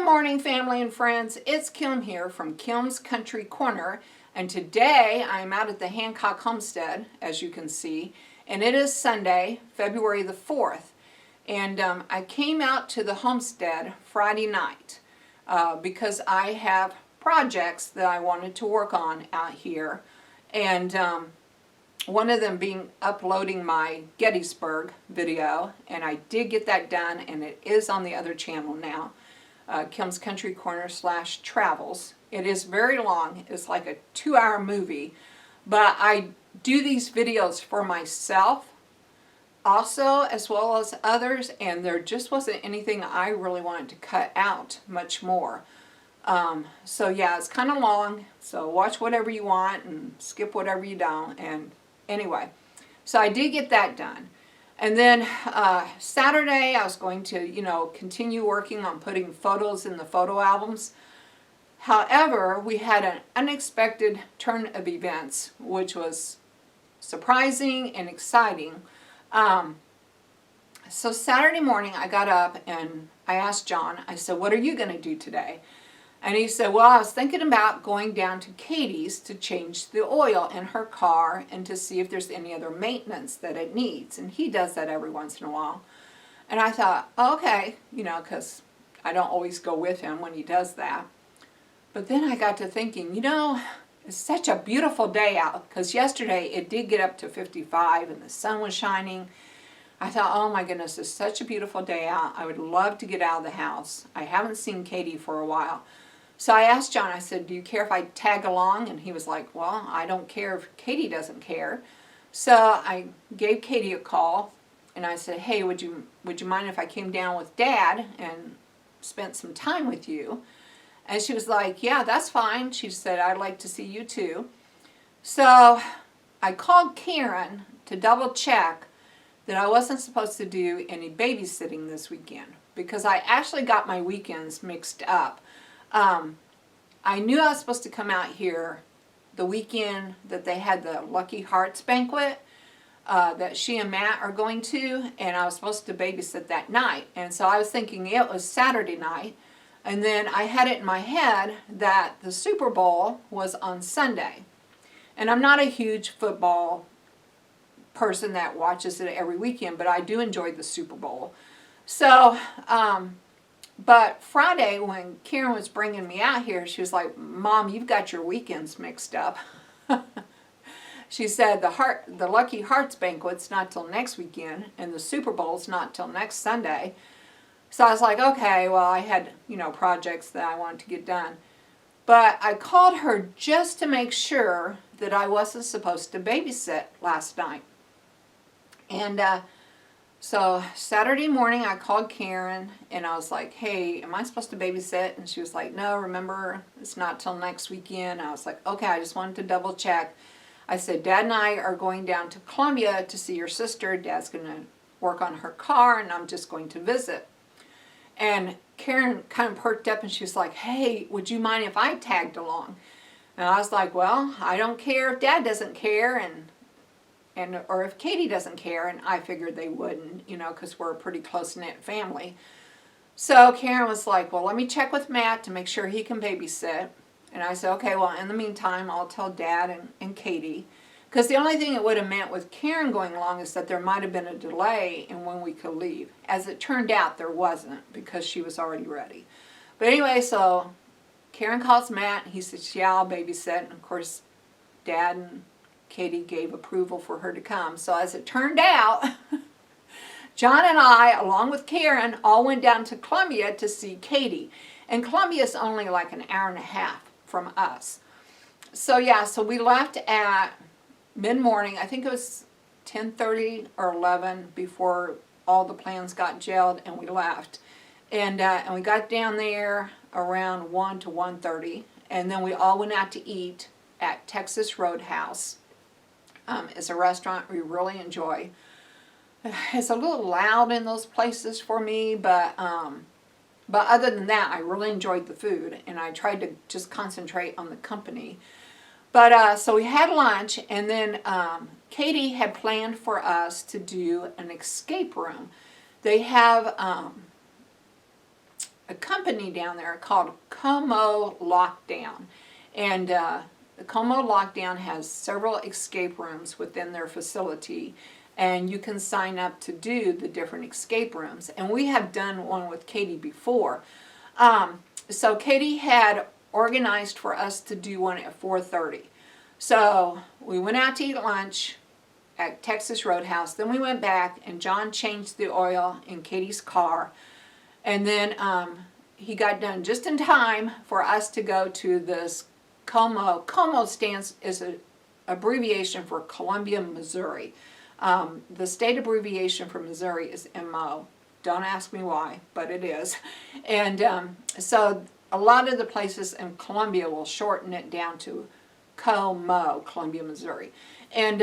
Good morning, family and friends. It's Kim here from Kim's Country Corner, and today I'm out at the Hancock Homestead, as you can see, and it is Sunday, February the 4th. And I came out to the homestead Friday night because I have projects that I wanted to work on out here, and one of them being uploading my Gettysburg video, and I did get that done, and it is on the other channel now. Kim's Country Corner / Travels. It is very long. It's like a 2-hour movie, but I do these videos for myself also as well as others, and there just wasn't anything I really wanted to cut out much more. So yeah, it's kind of long, so watch whatever you want and skip whatever you don't. And anyway, so I did get that done. And then Saturday I was going to, continue working on putting photos in the photo albums. However, we had an unexpected turn of events, which was surprising and exciting. So Saturday morning I got up and I asked John, I said, "What are you going to do today?" And he said, "Well, I was thinking about going down to Katie's to change the oil in her car and to see if there's any other maintenance that it needs." And he does that every once in a while. And I thought, okay, because I don't always go with him when he does that. But then I got to thinking, it's such a beautiful day out, because yesterday it did get up to 55 and the sun was shining. I thought, oh my goodness, it's such a beautiful day out. I would love to get out of the house. I haven't seen Katie for a while. So I asked John, I said, "Do you care if I tag along?" And he was like, "Well, I don't care if Katie doesn't care." So I gave Katie a call and I said, "Hey, would you mind if I came down with Dad and spent some time with you?" And she was like, "Yeah, that's fine." She said, "I'd like to see you too." So I called Karen to double check that I wasn't supposed to do any babysitting this weekend, because I actually got my weekends mixed up. I knew I was supposed to come out here the weekend that they had the Lucky Hearts banquet that she and Matt are going to, and I was supposed to babysit that night. And so I was thinking it was Saturday night, and then I had it in my head that the Super Bowl was on Sunday. And I'm not a huge football person that watches it every weekend, but I do enjoy the Super Bowl. So, but Friday, when Karen was bringing me out here, she was like, "Mom, you've got your weekends mixed up." She said the Lucky Hearts banquet's not till next weekend, and the Super Bowl's not till next Sunday. So I was like, okay, well, I had, projects that I wanted to get done. But I called her just to make sure that I wasn't supposed to babysit last night. And so Saturday morning I called Karen and I was like, "Hey, am I supposed to babysit?" And she was like, "No, remember, it's not till next weekend." I was like, okay, I just wanted to double check. I said, "Dad and I are going down to Columbia to see your sister. Dad's going to work on her car and I'm just going to visit." And Karen kind of perked up and she was like, "Hey, would you mind if I tagged along?" And I was like, "Well, I don't care if Dad doesn't care, or if Katie doesn't care," and I figured they wouldn't, because we're a pretty close-knit family. So Karen was like, "Well, let me check with Matt to make sure he can babysit." And I said, "Okay, well, in the meantime, I'll tell Dad and Katie." Because the only thing it would have meant with Karen going along is that there might have been a delay in when we could leave. As it turned out, there wasn't, because she was already ready. But anyway, so Karen calls Matt, and he says, "Yeah, I'll babysit." And of course, Dad and Katie gave approval for her to come. So as it turned out, John and I, along with Karen, all went down to Columbia to see Katie. And Columbia is only like an hour and a half from us. So yeah, so we left at mid-morning. I think it was 10:30 or 11 before all the plans got gelled, and we left. And we got down there around 1 to 1:30, and then we all went out to eat at Texas Roadhouse. It's a restaurant we really enjoy. It's a little loud in those places for me, but other than that, I really enjoyed the food, and I tried to just concentrate on the company. But so we had lunch, and then Katie had planned for us to do an escape room. They have a company down there called Como Lockdown. And the Como Lockdown has several escape rooms within their facility, and you can sign up to do the different escape rooms. And we have done one with Katie before. So Katie had organized for us to do one at 4:30. So we went out to eat lunch at Texas Roadhouse. Then we went back, and John changed the oil in Katie's car. And then he got done just in time for us to go to this Como. Como is an abbreviation for Columbia, Missouri. The state abbreviation for Missouri is MO. Don't ask me why, but it is. And so a lot of the places in Columbia will shorten it down to Como, Columbia, Missouri. And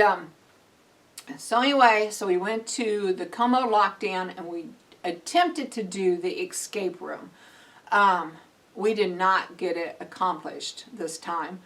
so anyway, so we went to the Como Lockdown, and we attempted to do the escape room. We did not get it accomplished this time.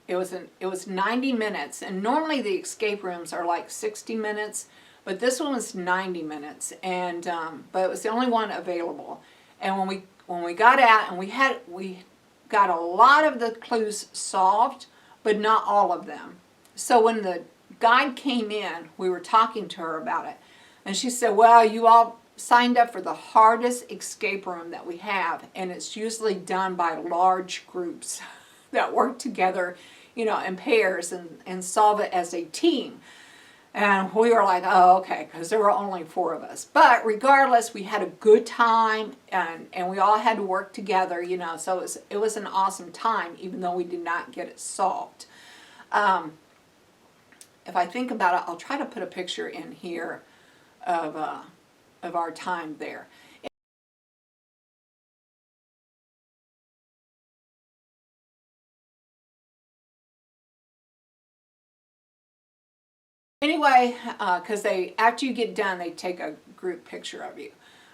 It was 90 minutes, and normally the escape rooms are like 60 minutes, but this one was 90 minutes, and but it was the only one available. And when we got out, and we got a lot of the clues solved, but not all of them. So when the guide came in, we were talking to her about it, and she said, "Well, you all signed up for the hardest escape room that we have, and it's usually done by large groups that work together, you know, in pairs and solve it as a team." And we were like, oh, okay, because there were only 4 of us. But regardless, we had a good time, and we all had to work together, you know, so it was an awesome time, even though we did not get it solved. If I think about it, I'll try to put a picture in here of our time there. Anyway, because after you get done, they take a group picture of you.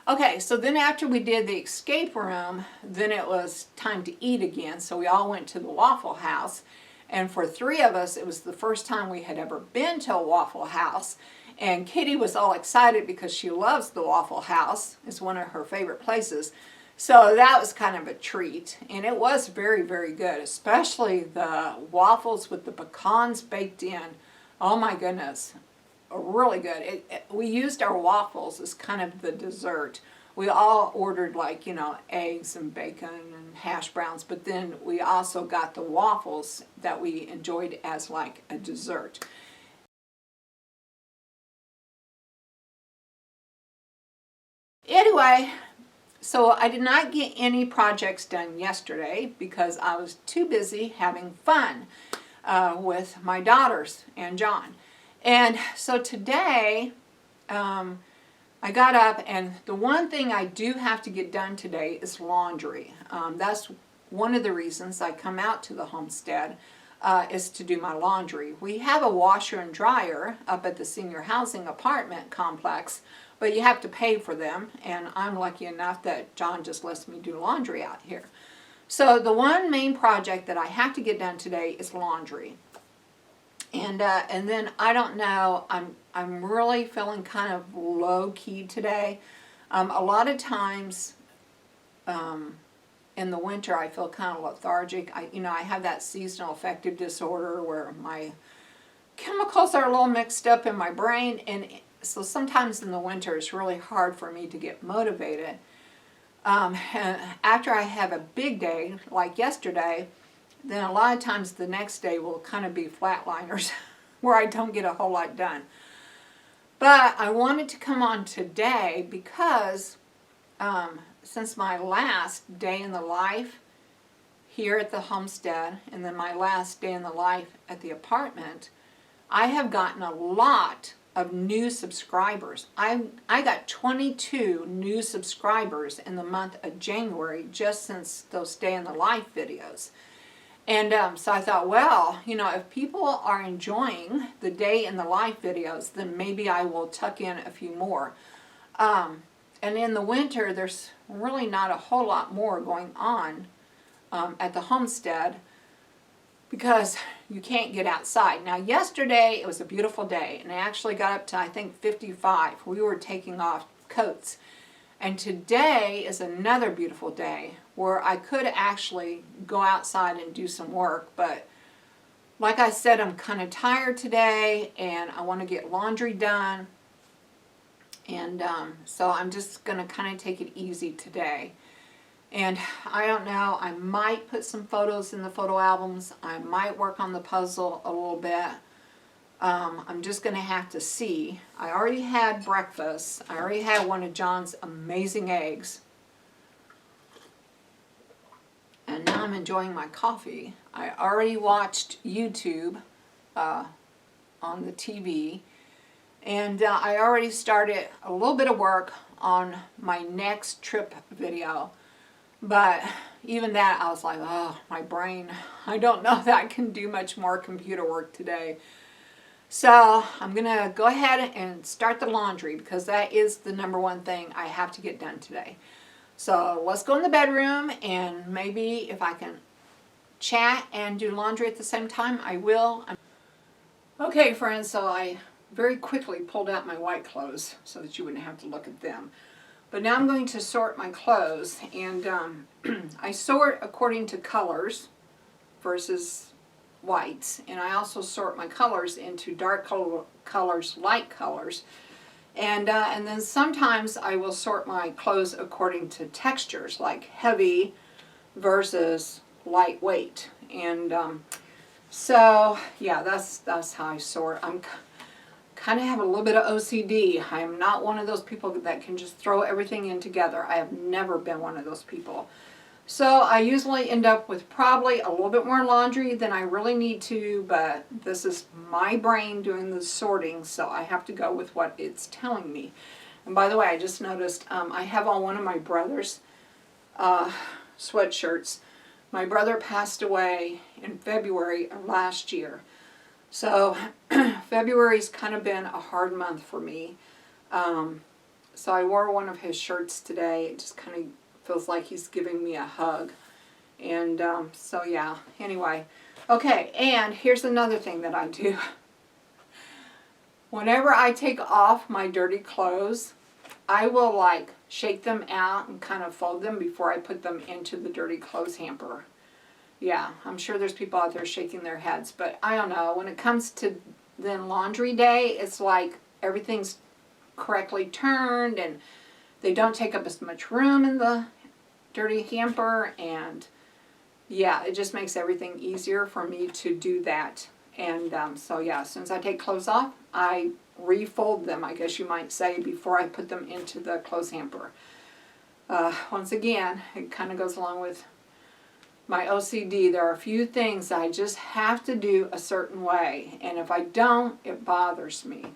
Okay, so then after we did the escape room, then it was time to eat again. So we all went to the Waffle House. And for 3 of us, it was the first time we had ever been to a Waffle House. And Kitty was all excited because she loves the Waffle House. It's one of her favorite places. So that was kind of a treat. And it was very, very good, especially the waffles with the pecans baked in. Oh my goodness, really good. We used our waffles as kind of the dessert. We all ordered, like, you know, eggs and bacon and hash browns, but then we also got the waffles that we enjoyed as like a dessert. Anyway, so I did not get any projects done yesterday because I was too busy having fun with my daughters and John. And so today, I got up, and the one thing I do have to get done today is laundry. That's one of the reasons I come out to the homestead, is to do my laundry. We have a washer and dryer up at the senior housing apartment complex, but you have to pay for them, and I'm lucky enough that John just lets me do laundry out here. So the one main project that I have to get done today is laundry. And then I don't know, I'm really feeling kind of low-key today. A lot of times in the winter I feel kind of lethargic. I have that seasonal affective disorder where my chemicals are a little mixed up in my brain, and so sometimes in the winter it's really hard for me to get motivated. And after I have a big day, like yesterday, then a lot of times the next day will kind of be flatliners where I don't get a whole lot done. But I wanted to come on today because since my last day in the life here at the homestead and then my last day in the life at the apartment, I have gotten a lot of new subscribers. I got 22 new subscribers in the month of January just since those day in the life videos. And so I thought, well, if people are enjoying the day in the life videos, then maybe I will tuck in a few more. And in the winter, there's really not a whole lot more going on at the homestead because you can't get outside. Now, yesterday, it was a beautiful day, and I actually got up to, I think, 55. We were taking off coats. And today is another beautiful day where I could actually go outside and do some work, but like I said, I'm kind of tired today and I want to get laundry done. And so I'm just going to kind of take it easy today. And I don't know, I might put some photos in the photo albums. I might work on the puzzle a little bit. I'm just going to have to see. I already had breakfast. I already had one of John's amazing eggs. And now I'm enjoying my coffee. I already watched YouTube on the TV. And I already started a little bit of work on my next trip video. But even that, I was like, oh, my brain. I don't know that I can do much more computer work today. So I'm going to go ahead and start the laundry because that is the number one thing I have to get done today. So let's go in the bedroom, and maybe if I can chat and do laundry at the same time, I will. Okay, friends, so I very quickly pulled out my white clothes so that you wouldn't have to look at them. But now I'm going to sort my clothes, and I sort according to colors versus whites, and I also sort my colors into dark colors, light colors, and then sometimes I will sort my clothes according to textures, like heavy versus lightweight, and so yeah, that's how I sort. I'm kind of have a little bit of OCD. I am not one of those people that can just throw everything in together. I have never been one of those people. So I usually end up with probably a little bit more laundry than I really need to, but this is my brain doing the sorting, so I have to go with what it's telling me. And by the way, I just noticed I have on one of my brother's sweatshirts. My brother passed away in February of last year. So February's kind of been a hard month for me. So I wore one of his shirts today. It just kind of feels like he's giving me a hug. And so yeah, anyway. Okay, and here's another thing that I do. Whenever I take off my dirty clothes, I will like shake them out and kind of fold them before I put them into the dirty clothes hamper. Yeah, I'm sure there's people out there shaking their heads, but I don't know. When it comes to then laundry day, it's like everything's correctly turned and they don't take up as much room in the dirty hamper, and yeah, it just makes everything easier for me to do that. And so yeah, as soon as I take clothes off, I refold them, I guess you might say, before I put them into the clothes hamper. Once again, it kind of goes along with my OCD. There are a few things I just have to do a certain way, and if I don't, it bothers me.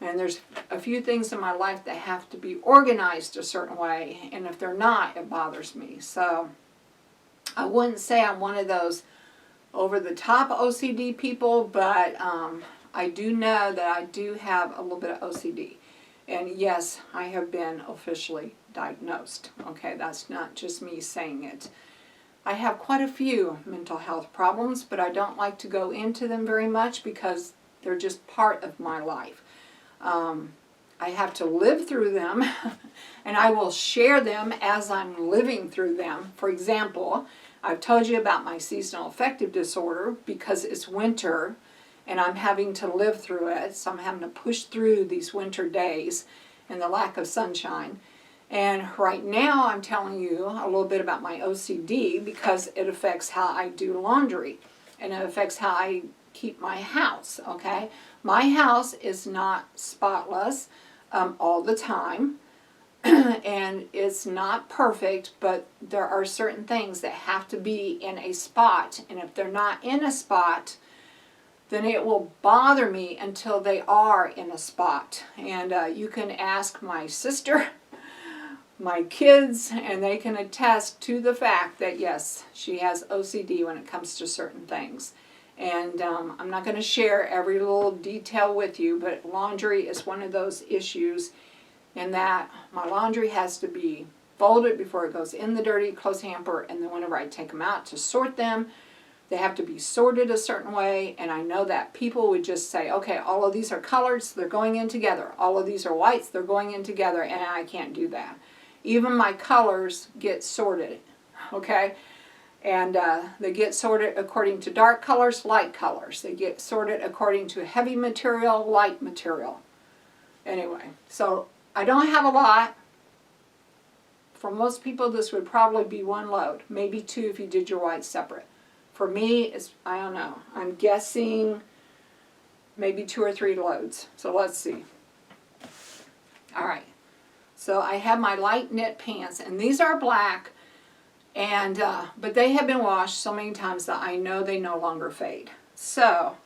And there's a few things in my life that have to be organized a certain way, and if they're not, it bothers me. So I wouldn't say I'm one of those over-the-top OCD people, but I do know that I do have a little bit of OCD. And yes, I have been officially diagnosed. Okay, that's not just me saying it. I have quite a few mental health problems, but I don't like to go into them very much because they're just part of my life. I have to live through them, and I will share them as I'm living through them. For example, I've told you about my seasonal affective disorder because it's winter, and I'm having to live through it, so I'm having to push through these winter days and the lack of sunshine. And right now I'm telling you a little bit about my OCD because it affects how I do laundry, and it affects how I keep my house, okay? My house is not spotless all the time, and it's not perfect, but there are certain things that have to be in a spot, and if they're not in a spot, then it will bother me until they are in a spot. And you can ask my sister, my kids, and they can attest to the fact that yes, she has OCD when it comes to certain things. And I'm not going to share every little detail with you, but laundry is one of those issues in that my laundry has to be folded before it goes in the dirty clothes hamper, and then whenever I take them out to sort them, they have to be sorted a certain way. And I know that people would just say, okay, all of these are colors, they're going in together. All of these are whites, they're going in together, and I can't do that. Even my colors get sorted, okay? And they get sorted according to dark colors, light colors. They get sorted according to heavy material, light material. Anyway, so I don't have a lot. For most people, this would probably be one load, maybe two if you did your white separate. For me, it's, I don't know. I'm guessing maybe 2 or 3 loads. So let's see. All right. So I have my light knit pants, and these are black, and but they have been washed so many times that I know they no longer fade. So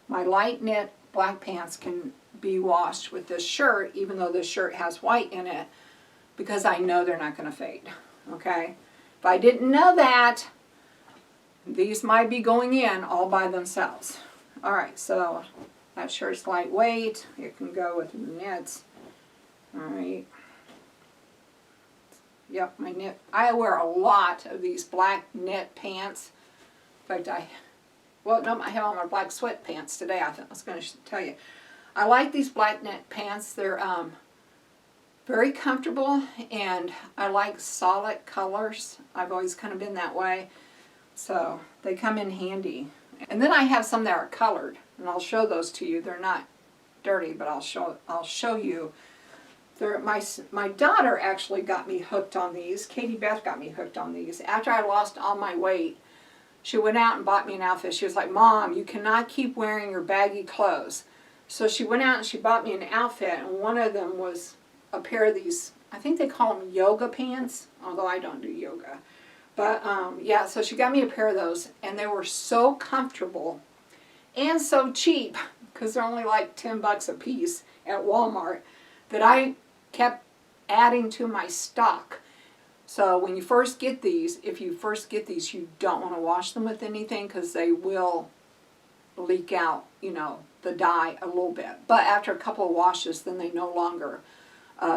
my light knit black pants can be washed with this shirt, even though this shirt has white in it, because I know they're not going to fade. Okay? If I didn't know that, these might be going in all by themselves. All right, so that shirt's lightweight. It can go with the knits. All right. Yep, my knit. I wear a lot of these black knit pants. In fact, I have on my black sweatpants today. I was going to tell you. I like these black knit pants. They're very comfortable, and I like solid colors. I've always kind of been that way. So they come in handy. And then I have some that are colored, and I'll show those to you. They're not dirty, but I'll show you. My daughter actually got me hooked on these. Katie Beth got me hooked on these. After I lost all my weight, she went out and bought me an outfit. She was like, "Mom, you cannot keep wearing your baggy clothes." So she went out and she bought me an outfit, and one of them was a pair of these, I think they call them yoga pants, although I don't do yoga. But yeah, so she got me a pair of those, and they were so comfortable and so cheap, because they're only like $10 a piece at Walmart, that I kept adding to my stock. So when you first get these, if you first get these, you don't want to wash them with anything, because they will leak out, you know, the dye a little bit. But after a couple of washes, then they no longer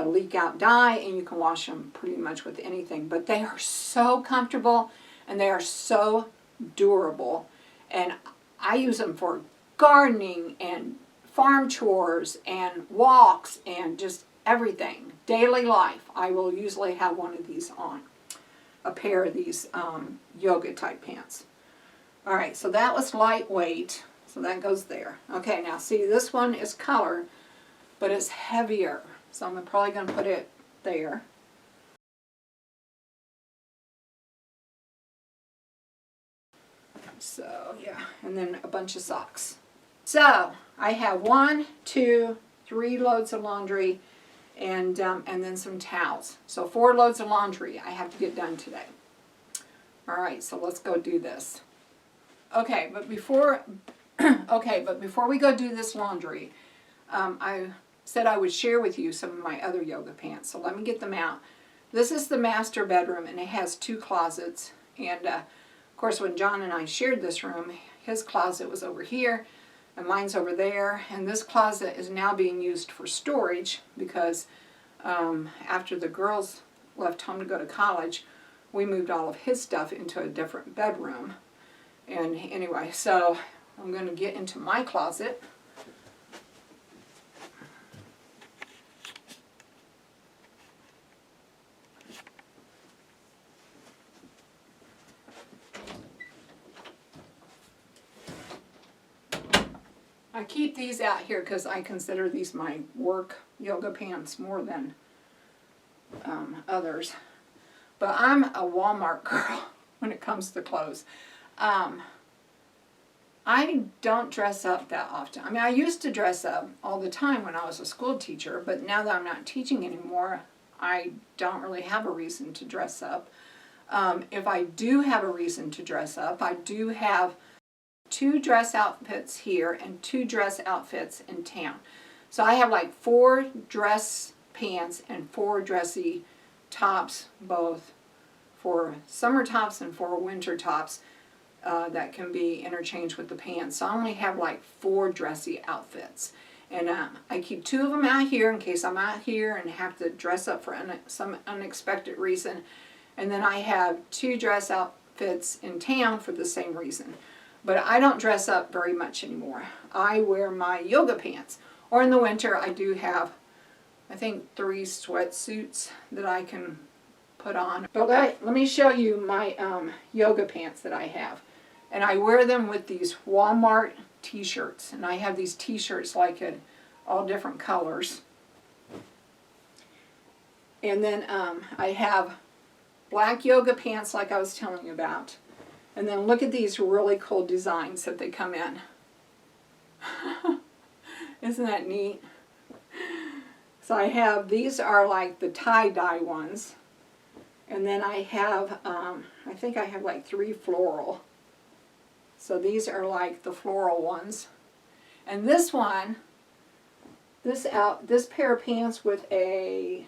leak out dye, and you can wash them pretty much with anything. But they are so comfortable, and they are so durable, and I use them for gardening and farm chores and walks and just everything. Daily life, I will usually have one of these on, a pair of these yoga type pants. All right, so that was lightweight, so that goes there. Okay, now see, this one is color, but it's heavier. So I'm probably going to put it there. So yeah, and then a bunch of socks. So I have 1, 2, 3 loads of laundry, and then some towels. So 4 loads of laundry I have to get done today. All right, so let's go do this. Okay, but before we go do this laundry, I said I would share with you some of my other yoga pants. So let me get them out. This is the master bedroom, and it has 2 closets. And of course, when John and I shared this room, his closet was over here, and mine's over there. And this closet is now being used for storage, because after the girls left home to go to college, we moved all of his stuff into a different bedroom. And anyway, so I'm going to get into my closet. I keep these out here because I consider these my work yoga pants more than others. But I'm a Walmart girl when it comes to clothes. I don't dress up that often. I mean, I used to dress up all the time when I was a school teacher, but now that I'm not teaching anymore, I don't really have a reason to dress up. If I do have a reason to dress up, I do have 2 dress outfits here and 2 dress outfits in town. So I have like 4 dress pants and 4 dressy tops, both for summer tops and for winter tops, that can be interchanged with the pants. So I only have like 4 dressy outfits. And I keep 2 of them out here in case I'm out here and have to dress up for some unexpected reason. And then I have 2 dress outfits in town for the same reason. But I don't dress up very much anymore. I wear my yoga pants. Or in the winter, I do have, I think, 3 sweatsuits that I can put on. But let me show you my yoga pants that I have. And I wear them with these Walmart t-shirts. And I have these t-shirts like in all different colors. And then I have black yoga pants like I was telling you about. And then look at these really cool designs that they come in. Isn't that neat? So I have, these are like the tie-dye ones. And then I have, I think I have like 3 floral. So these are like the floral ones. And this one, this pair of pants with a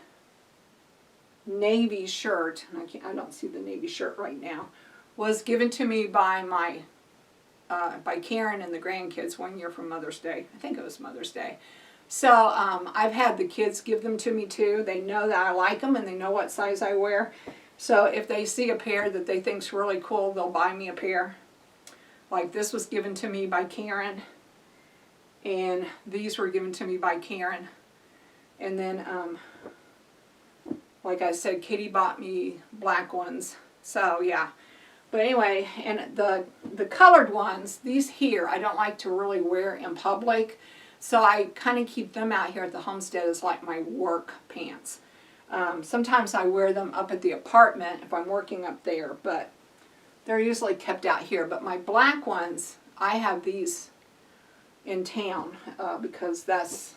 navy shirt, and I don't see the navy shirt right now, was given to me by by Karen and the grandkids one year for Mother's Day. I think it was Mother's Day. So I've had the kids give them to me too. They know that I like them and they know what size I wear. So if they see a pair that they think's really cool, they'll buy me a pair. Like this was given to me by Karen, and these were given to me by Karen. And then, like I said, Kitty bought me black ones. So yeah. But anyway, and the colored ones, these here, I don't like to really wear in public. So I kind of keep them out here at the homestead as like my work pants. Sometimes I wear them up at the apartment if I'm working up there, but they're usually kept out here. But my black ones, I have these in town because that's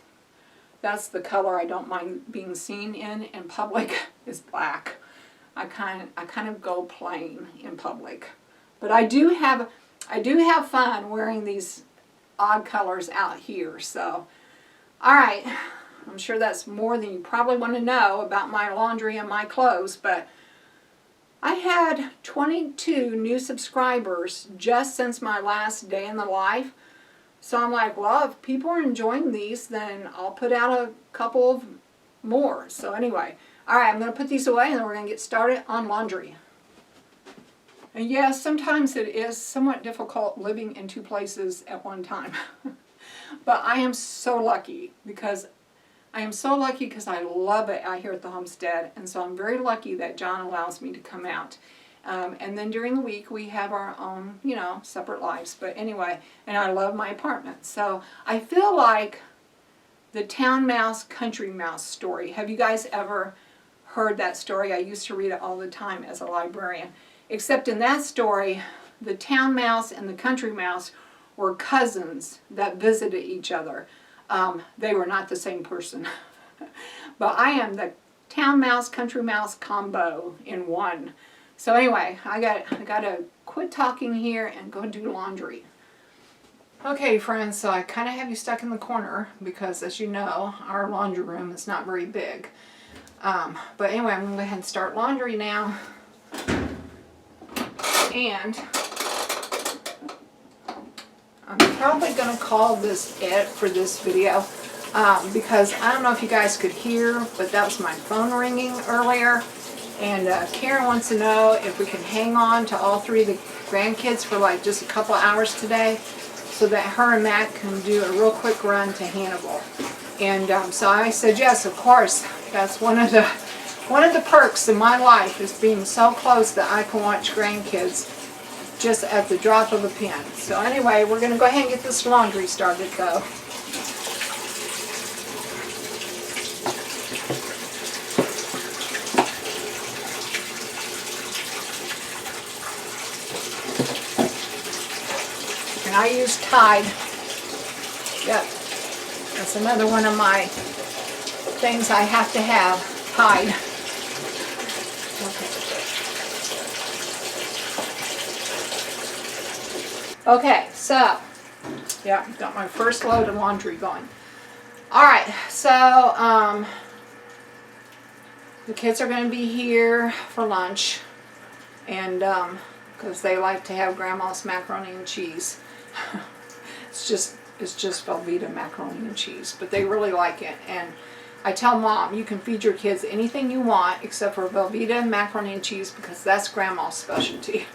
the color I don't mind being seen in public is black. I kind of go plain in public. But I do have fun wearing these odd colors out here. So, all right. I'm sure that's more than you probably want to know about my laundry and my clothes, but I had 22 new subscribers just since my last day in the life. So I'm like, well, if people are enjoying these, then I'll put out a couple of more. So anyway, all right, I'm going to put these away and then we're going to get started on laundry. And yes, sometimes it is somewhat difficult living in 2 places at one time. But I am so lucky because I love it out here at the homestead, and so I'm very lucky that John allows me to come out. And then during the week we have our own, separate lives. But anyway, and I love my apartment. So I feel like the town mouse, country mouse story. Have you guys ever heard that story? I used to read it all the time as a librarian. Except in that story, the town mouse and the country mouse were cousins that visited each other. They were not the same person. But I am the town mouse, country mouse combo in one. So anyway, I got to quit talking here and go do laundry. Okay, friends, so I kind of have you stuck in the corner because, as you know, our laundry room is not very big. But anyway, I'm going to go ahead and start laundry now. And I'm probably going to call this it for this video because I don't know if you guys could hear, but that was my phone ringing earlier. And Karen wants to know if we can hang on to all 3 of the grandkids for like just a couple hours today so that her and Matt can do a real quick run to Hannibal. And so I said yes, of course. That's one of the perks in my life is being so close that I can watch grandkids just at the drop of a pin. So anyway, we're going to go ahead and get this laundry started though. And I use Tide. Yep. That's another one of my things I have to have. Tide. Okay, so, yeah, got my first load of laundry going. Alright, so, the kids are going to be here for lunch, and, because they like to have Grandma's macaroni and cheese. It's just Velveeta macaroni and cheese, but they really like it, and I tell Mom, you can feed your kids anything you want except for Velveeta macaroni and cheese because that's Grandma's specialty.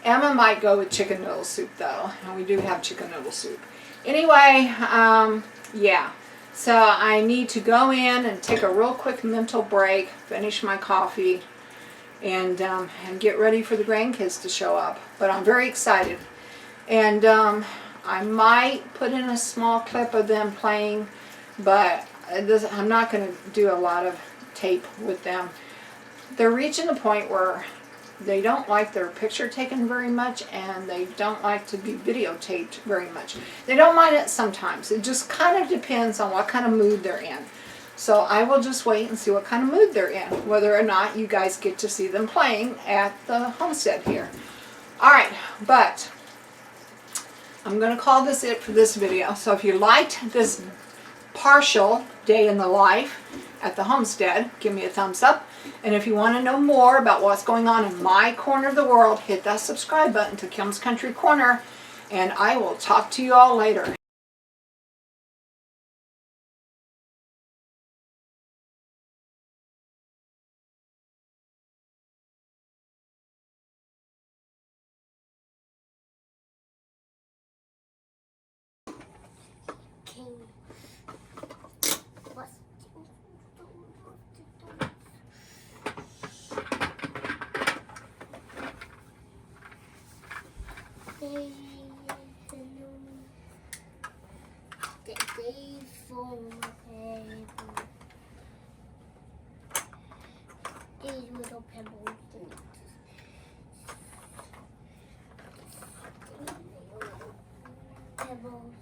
Emma might go with chicken noodle soup though, and we do have chicken noodle soup. Anyway, yeah. So I need to go in and take a real quick mental break, finish my coffee, and get ready for the grandkids to show up. But I'm very excited. And I might put in a small clip of them playing, but I'm not going to do a lot of tape with them. They're reaching a point where they don't like their picture taken very much, and they don't like to be videotaped very much. They don't mind it sometimes. It just kind of depends on what kind of mood they're in. So I will just wait and see what kind of mood they're in, whether or not you guys get to see them playing at the homestead here. Alright, but I'm going to call this it for this video. So if you liked this partial day in the life at the homestead, give me a thumbs up. And if you want to know more about what's going on in my corner of the world, hit that subscribe button to Kim's Country Corner, and I will talk to you all later. These little pebbles. Pebbles.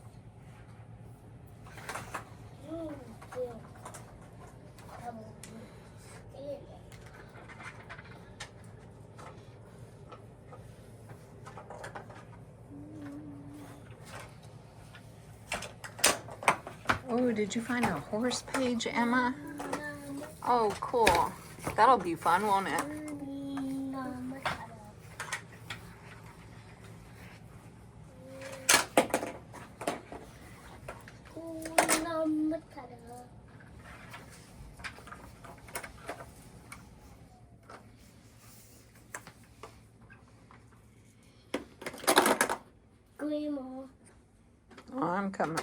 Oh, did you find a horse page, Emma? Oh, cool. That'll be fun, won't it? Grandma. Oh, I'm coming.